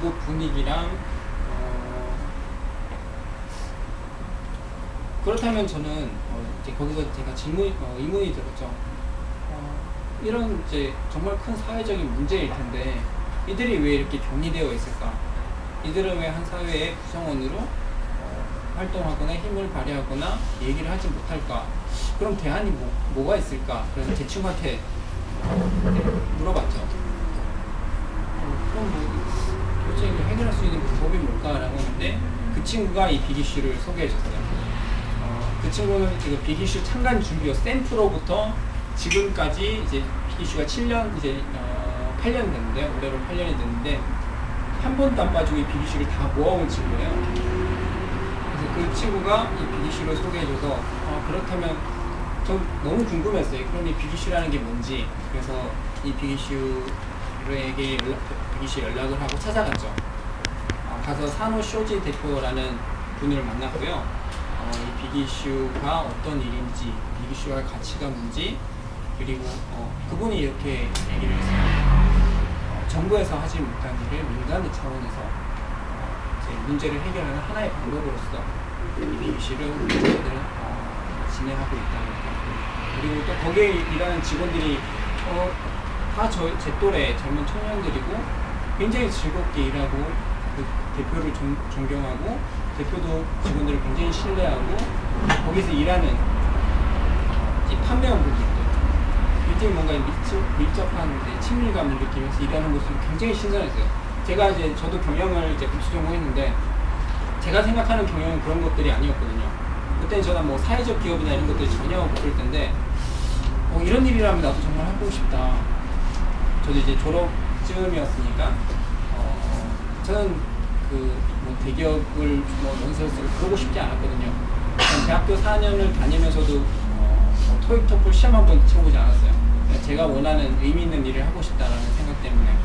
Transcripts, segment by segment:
그곳 분위기랑 그렇다면 저는 이제 거기서 제가 의문이 들었죠. 이런 이제 정말 큰 사회적인 문제일 텐데 이들이 왜 이렇게 격리되어 있을까? 이들은 왜 한 사회의 구성원으로 활동하거나 힘을 발휘하거나 얘기를 하지 못할까? 그럼 대안이 뭐가 있을까? 그래서 제 친구한테 물어봤죠. 그럼 도대체 해결할 수 있는 방법이 뭘까라고 하는데 그 친구가 이 빅이슈를 소개해줬어요. 그 친구는 지금 빅이슈 창간 준비요 샘프로부터 지금까지 이제 빅이슈가 7년 이제 8년 됐는데 올해로 8년이 됐는데 한 번도 안 빠지고 이 빅이슈를 다 모아온 친구예요. 그래서 그 친구가 이 빅이슈를 소개해줘서 그렇다면 전 너무 궁금했어요. 그럼 이 빅이슈라는 게 뭔지. 그래서 이 빅이슈에게 빅이슈 연락을 하고 찾아갔죠. 가서 산호 쇼지 대표라는 분을 만났고요. 이 빅이슈가 어떤 일인지, 빅이슈의 가치가 뭔지, 그리고 그분이 이렇게 얘기를 했어요. 정부에서 하지 못한 일을 민간의 차원에서 이제 문제를 해결하는 하나의 방법으로서 이 빅이슈를 진행하고 있다. 그리고 또 거기에 일하는 직원들이 다 제 또래 젊은 청년들이고 굉장히 즐겁게 일하고 그 대표를 존경하고 대표도 직원들을 굉장히 신뢰하고 거기서 일하는 판매원분들도 굉장히 뭔가 밀접한 친밀감을 느끼면서 일하는 모습이 굉장히 신선했어요. 제가 저도 경영을 국수 전공했는데 제가 생각하는 경영은 그런 것들이 아니었거든요. 그때는 저는 뭐 사회적 기업이나 이런 것들이 전혀 없을 텐데 이런 일이라면 나도 정말 해보고 싶다. 저도 이제 졸업쯤이었으니까 저는 뭐 대기업을 연수를 쓰고 그러고 싶지 않았거든요. 대학교 4년을 다니면서도 토익 토플 시험 한 번 쳐보지 않았어요. 제가 원하는 의미 있는 일을 하고 싶다라는 생각 때문에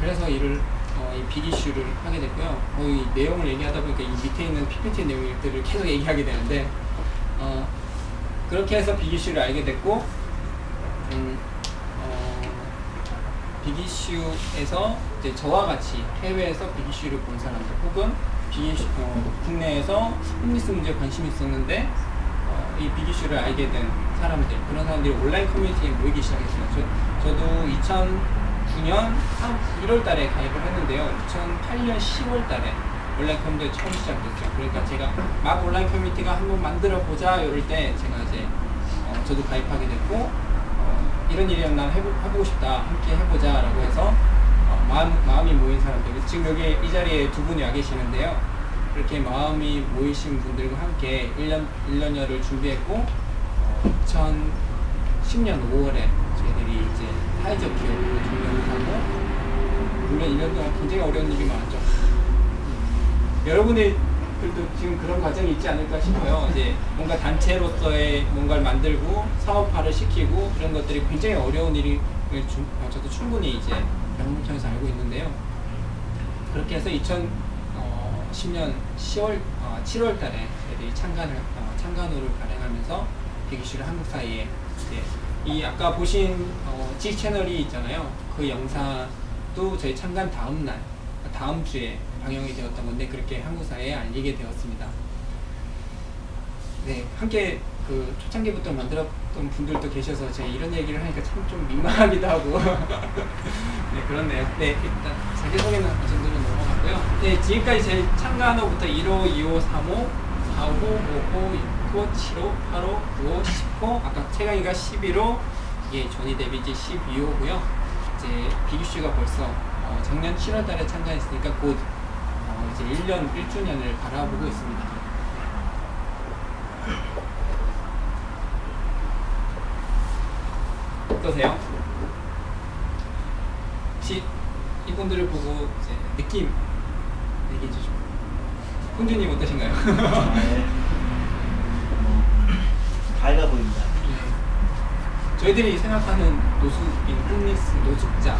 그래서 이 빅이슈를 하게 됐고요. 이 내용을 얘기하다 보니까 이 밑에 있는 PPT 내용들을 계속 얘기하게 되는데 그렇게 해서 빅이슈를 알게 됐고 빅이슈에서 이제 저와 같이 해외에서 빅이슈를 본 사람들 혹은 국내에서 홈리스 문제에 관심이 있었는데 이 빅이슈를 알게 된 사람들 그런 사람들이 온라인 커뮤니티에 모이기 시작했어요. 저도 2009년 1월 달에 가입을 했는데요. 2008년 10월 달에 온라인 커뮤니티가 처음 시작됐죠. 그러니까 제가 막 온라인 커뮤니티가 한번 만들어 보자 이럴 때 제가 이제 저도 가입하게 됐고 이런 일이랑 난 해보고 싶다 함께 해보자 라고 해서 마음이 모인 사람들 지금 여기 이 자리에 두 분이 와 계시는데요. 그렇게 마음이 모이신 분들과 함께 1년여를 준비했고 2010년 5월에 저희들이 이제 사회적 기업으로 조명을 하고 물론 1년 동안 굉장히 어려운 일이 많았죠. 여러분들도 지금 그런 과정이 있지 않을까 싶어요. 이제 뭔가 단체로서의 뭔가를 만들고 사업화를 시키고 이런 것들이 굉장히 어려운 일이 저도 충분히 이제 경험을 통해서 알고 있는데요. 그렇게 해서 2010년 7월 달에 저희들이 창간호를 발행하면서 빅이슈를 한국 사이에 이 아까 보신 G 채널이 있잖아요. 그 영상도 저희 창간 다음 주에 방영이 되었던 건데 그렇게 한국 사회에 알리게 되었습니다. 네, 함께 초창기부터 만들었던 분들도 계셔서 제가 이런 얘기를 하니까 참 좀 민망하기도 하고 네, 그렇네요. 네, 일단 자기소개는 이 정도로 넘어갔고요. 네, 지금까지 제 창간호부터 1호, 2호, 3호, 4호, 5호, 6호, 7호, 8호, 9호, 10호 아까 최강이가 11호 이게 조니 데비지 12호고요. 이제 빅이슈가 벌써 작년 7월 달에 참가했으니까 곧 이제 1주년을 바라보고 있습니다. 어떠세요? 혹시 이분들을 보고 이제 느낌 얘기해 주시죠. 홍준님 어떠신가요? 밝아 보입니다. 네. 저희들이 생각하는 노숙인, 홈리스, 노숙자의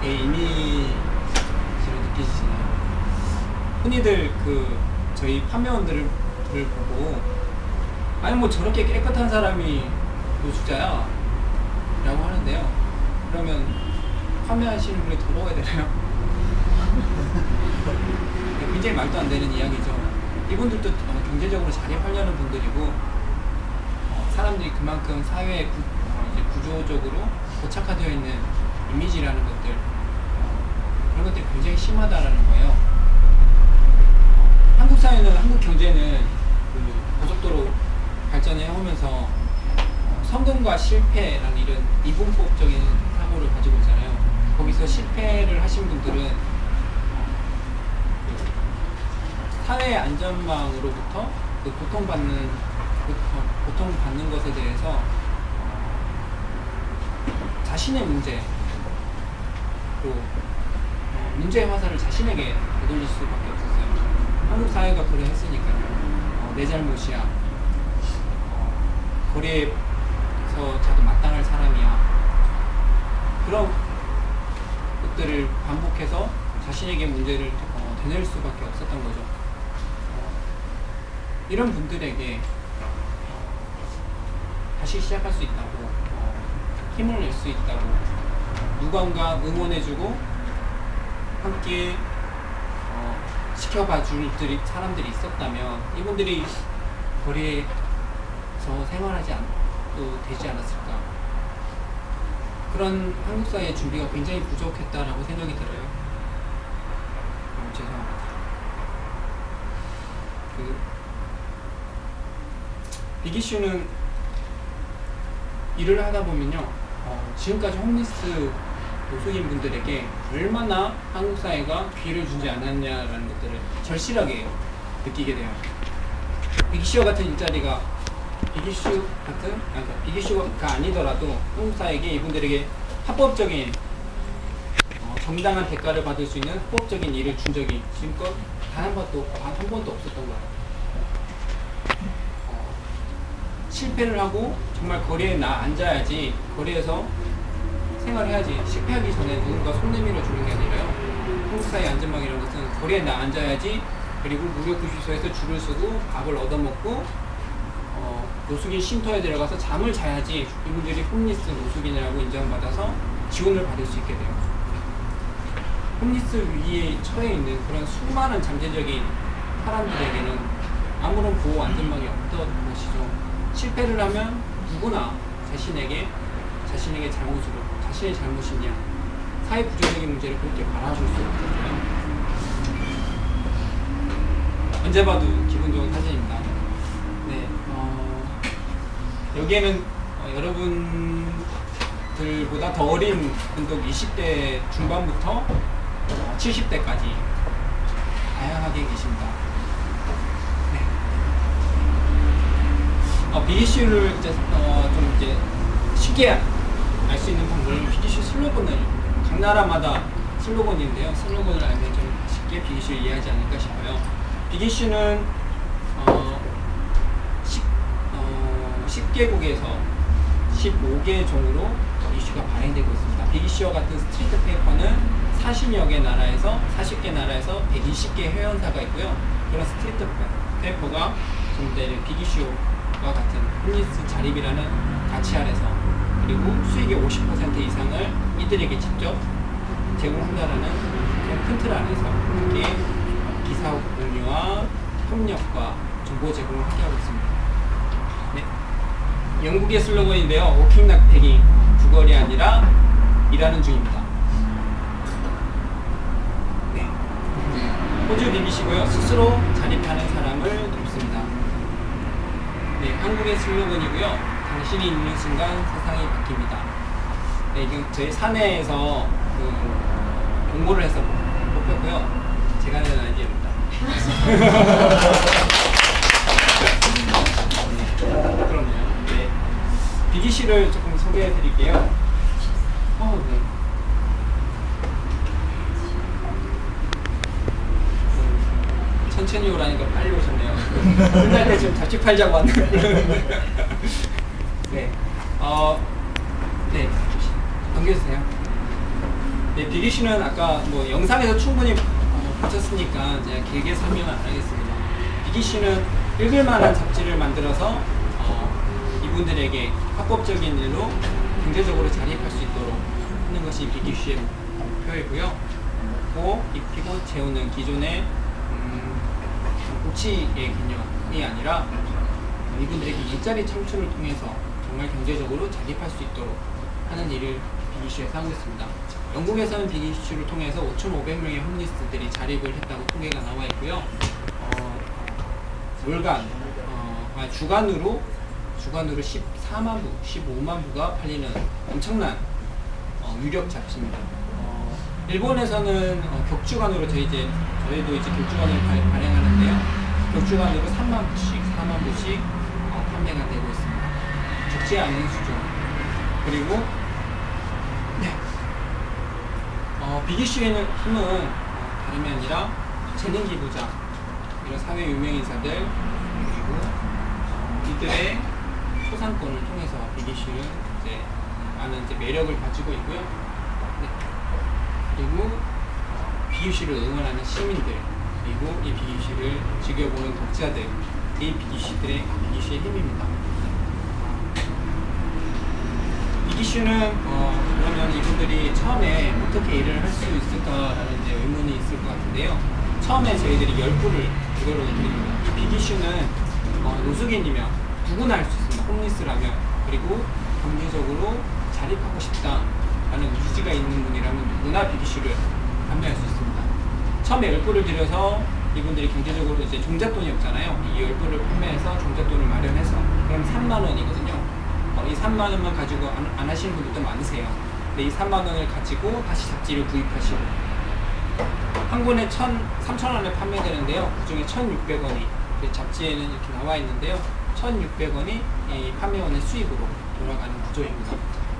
이미지를 느끼시나요? 흔히들 저희 판매원들을 보고 아니 뭐 저렇게 깨끗한 사람이 노숙자야 라고 하는데요. 그러면 판매하시는 분이 더러워야 되나요? 굉장히 말도 안 되는 이야기죠. 이분들도 경제적으로 자립하려는 분들이고 사람들이 그만큼 사회에 이제 구조적으로 고착화되어 있는 이미지라는 것들 그런 것들이 굉장히 심하다라는 거예요. 한국 사회는 한국 경제는 그 고속도로 발전해 오면서 성공과 실패라는 이런 이분법적인 사고를 가지고 있잖아요. 거기서 실패를 하신 분들은 사회 안전망으로부터 그 고통받는 것에 대해서 자신의 문제 또 문제의 화살을 자신에게 되돌릴 수밖에 없었어요. 한국 사회가 그래 했으니까요. 내 잘못이야. 거리에서 자도 마땅할 사람이야. 그런 것들을 반복해서 자신에게 문제를 되뇌일 수밖에 없었던 거죠. 이런 분들에게 다시 시작할 수 있다고 힘을 낼 수 있다고 누군가 응원해주고 함께 지켜봐 줄 사람들이 있었다면 이분들이 거리에서 생활하지 않도 되지 않았을까. 그런 한국 사회의 준비가 굉장히 부족했다라고 생각이 들어요. 죄송합니다. 빅이슈는 일을 하다 보면요, 지금까지 홈리스 노숙인 분들에게 얼마나 한국 사회가 기회를 주지 않았냐라는 것들을 절실하게 느끼게 돼요. 빅이슈와 같은 일자리가 빅이슈가 아니더라도 한국 사회에게 이분들에게 합법적인 정당한 대가를 받을 수 있는 합법적인 일을 준 적이 지금껏 단 한 번도 없었던 거예요. 실패를 하고 정말 거리에 앉아야지, 거리에서 생활해야지, 실패하기 전에 누군가 손 내밀어 주는 게 아니라요. 한국 사회 안전망이라는 것은 거리에 앉아야지, 그리고 무료구시소에서 줄을 서고 밥을 얻어먹고 노숙인 쉼터에 들어가서 잠을 자야지 이분들이 홈리스 노숙인이라고 인정받아서 지원을 받을 수 있게 돼요. 홈리스 위기에 처해 있는 그런 수많은 잠재적인 사람들에게는 아무런 보호 안전망이 없던 것이죠. 실패를 하면 누구나 자신에게 자신의 잘못이냐, 사회 구조적인 문제를 그렇게 바라볼 수 없거든요. 언제 봐도 기분 좋은 사진입니다. 네, 여기에는 여러분들보다 더 어린 분도 20대 중반부터 70대까지 다양하게 계십니다. 빅이슈를 좀 쉽게 알 수 있는 방법은 빅이슈 슬로건을, 각 나라마다 슬로건인데요. 슬로건을 알면 좀 쉽게 빅이슈를 이해하지 않을까 싶어요. 빅이슈는 10개국에서 15개 종으로 이슈가 발행되고 있습니다. 빅이슈와 같은 스트리트 페이퍼는 40여 개 나라에서 40개 나라에서 120개 회원사가 있고요. 그런 스트리트 페이퍼가 좀 더 빅이슈와 같은 홈리스 자립이라는 가치 아래서, 그리고 수익의 50% 이상을 이들에게 직접 제공한다라는 그런 큰 틀 안에서 함께 기사 공유와 협력과 정보 제공을 하게 하고 있습니다. 네. 영국의 슬로건인데요. 워킹 낫 패깅, 구걸이 아니라 일하는 중입니다. 네. 호주 빅이시고요. 스스로 자립하는 사람을 돕습니다. 네, 한국의 슬로건이고요. 당신이 있는 순간 세상이 바뀝니다. 네, 이건 저희 사내에서 공모를 해서 뽑혔고요. 제가 낸 아이디어입니다. 네, 그렇네요. 네. 빅이슈를 조금 소개해 드릴게요. 네. 천천히 오라니까 빨리 오셨네요. 끝날 때 지금 잡지 팔자고 왔는데. 네. 네. 넘겨주세요. 네, 빅이슈는 아까 뭐 영상에서 충분히 보셨으니까 제가 길게 설명은 안 하겠습니다. 빅이슈는 읽을만한 잡지를 만들어서 이분들에게 합법적인 일로 경제적으로 자립할 수 있도록 하는 것이 빅이슈의 목표이고요. 먹고 입히고 재우는 기존의 고치의 개념이 아니라 이분들에게 일자리 창출을 통해서 정말 경제적으로 자립할 수 있도록 하는 일을 빅이슈에서 하고 있습니다. 영국에서는 빅이슈를 통해서 5,500명의 홈리스들이 자립을 했다고 통계가 나와 있고요. 월간, 주간으로 14만 부, 15만 부가 팔리는 엄청난 유력 잡지입니다. 일본에서는 격주간으로 저희도 이제 격주간을 발행하는데요. 격주간으로 3만 부씩, 4만 부씩 판매가 되고 있습니다. 적지 않은 수준. 그리고 빅이슈에는 힘은 다름이 아니라 재능 기부자, 이런 사회 유명인사들, 그리고 이들의 초상권을 통해서 빅이슈는 이제 많은 이제 매력을 가지고 있고요. 네. 그리고 빅이슈를 응원하는 시민들, 그리고 이 빅이슈를 즐겨보는 독자들, 이 빅이슈의 힘입니다. 빅이슈는 그러면 이분들이 처음에 어떻게 일을 할 수 있을까라는 이제 의문이 있을 것 같은데요. 처음에 저희들이 10부를 이걸로 드립니다. 이 빅이슈는 노숙인이면 누구나 할 수 있습니다. 홈리스라면. 그리고 경제적으로 자립하고 싶다라는 의지가 있는 분이라면 누구나 빅이슈를 판매할 수 있습니다. 처음에 10부를 들여서 이분들이 경제적으로 이제 종잣돈이 없잖아요. 이 10부를 판매해서 종잣돈을 마련해서 그럼 3만원이거든요. 이 3만원만 가지고 안 하시는 분들도 많으세요. 근데 이 3만원을 가지고 다시 잡지를 구입하시고 한 권에 3,000원에 판매되는데요. 그 중에 1,600원이 잡지에는 이렇게 나와 있는데요. 1,600원이 이 판매원의 수익으로 돌아가는 구조입니다.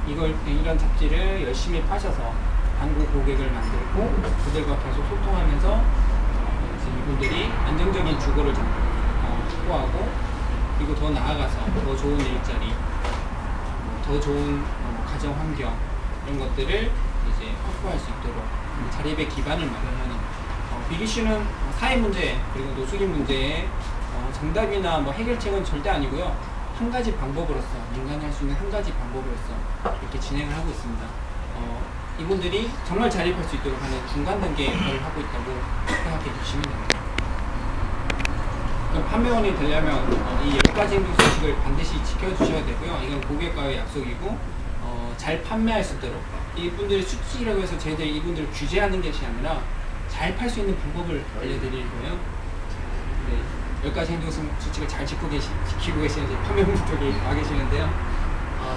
이런 잡지를 열심히 파셔서 단골 고객을 만들고 그들과 계속 소통하면서 이분들이 안정적인 주거를 확보하고 그리고 더 나아가서 더 좋은 일자리, 더 좋은 가정 환경 이런 것들을 이제 확보할 수 있도록 자립의 기반을 마련하는 빅이슈는 사회 문제 그리고 노숙인 문제에 정답이나 해결책은 절대 아니고요. 한 가지 방법으로서 인간이 할 수 있는 한 가지 방법으로서 이렇게 진행을 하고 있습니다. 이분들이 정말 자립할 수 있도록 하는 중간 단계 역할을 하고 있다고 생각해 주시면 됩니다. 판매원이 되려면 이 10가지 행동 수칙을 반드시 지켜주셔야 되고요. 이건 고객과의 약속이고 잘 판매할 수 있도록 이분들의 수칙이라고 해서 저희들이 이분들을 규제하는 것이 아니라 잘 팔 수 있는 방법을 알려드릴 거예요. 네, 10가지 행동 수칙을 잘 지키고 계시는 판매원분들이 와 계시는데요.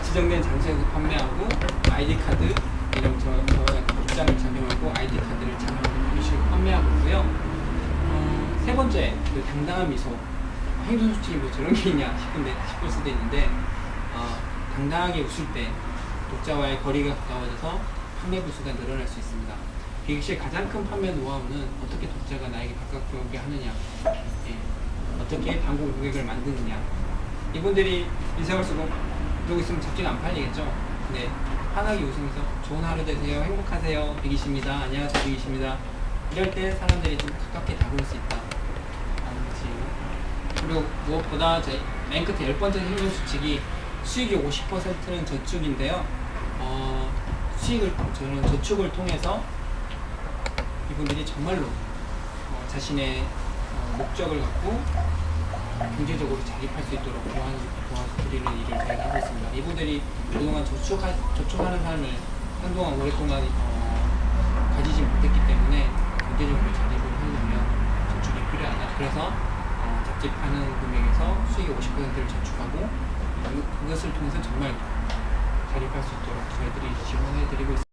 지정된 장소에서 판매하고 아이디 카드 이런 저희가 입장을 착용하고 아이디 카드를 착용하고 이식으로 판매하고 있고요. 세 번째, 당당한 미소. 행동 수칙이 뭐 저런 게 있냐 싶을 수도 있는데 당당하게 웃을 때 독자와의 거리가 가까워져서 판매 부수가 늘어날 수 있습니다. 빅이슈의 가장 큰 판매 노하우는 어떻게 독자가 나에게 가깝게 오게 하느냐, 어떻게 단골 고객을 만드느냐. 이분들이 인상을 쓰고 그러고 있으면 잡지가 안 팔리겠죠. 근데 환하게 웃으면서 좋은 하루 되세요, 행복하세요, 빅이슈입니다, 안녕하세요, 빅이슈입니다, 이럴 때 사람들이 좀 가깝게 다가올 수 있다. 그리고 무엇보다 맨 끝에 10번째 행동 수칙이 수익의 50%는 저축인데요. 저는 저축을 통해서 이분들이 정말로 자신의 목적을 갖고 경제적으로 자립할 수 있도록 도와드리는 일을 저희가 하고 있습니다. 이분들이 그동안 저축하는 삶을 한동안 오랫동안 가지지 못했기 때문에 경제적으로 자립을 하려면 저축이 필요하다. 그래서 잡지 파는 금액에서 수익의 50%를 저축하고 그것을 통해서 정말 자립할 수 있도록 저희들이 지원해드리고 있습니다.